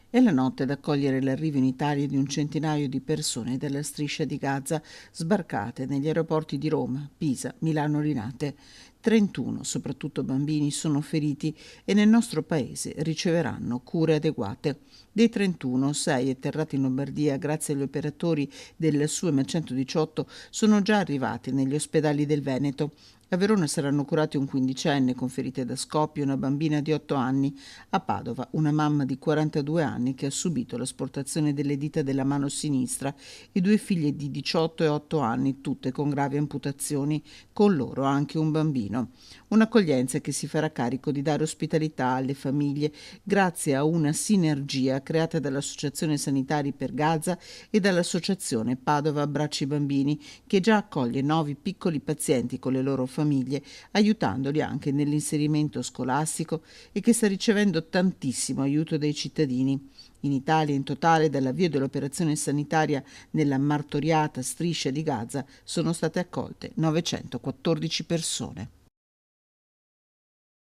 È la notte ad accogliere l'arrivo in Italia di un centinaio di persone dalla striscia di Gaza sbarcate negli aeroporti di Roma, Pisa, Milano Linate. 31, soprattutto bambini, sono feriti e nel nostro paese riceveranno cure adeguate. Dei 31, 6 atterrati in Lombardia grazie agli operatori del SUEM 118 sono già arrivati negli ospedali del Veneto. A Verona saranno curati un quindicenne con ferite da scoppio e una bambina di 8 anni. A Padova una mamma di 42 anni che ha subito l'asportazione delle dita della mano sinistra e due figlie di 18 e 8 anni, tutte con gravi amputazioni, con loro anche un bambino. Un'accoglienza che si farà carico di dare ospitalità alle famiglie grazie a una sinergia creata dall'Associazione Sanitari per Gaza e dall'Associazione Padova Abbracci Bambini, che già accoglie 9 piccoli pazienti con le loro famiglie, aiutandoli anche nell'inserimento scolastico e che sta ricevendo tantissimo aiuto dai cittadini. In Italia, in totale, dall'avvio dell'operazione sanitaria nella martoriata striscia di Gaza, sono state accolte 914 persone.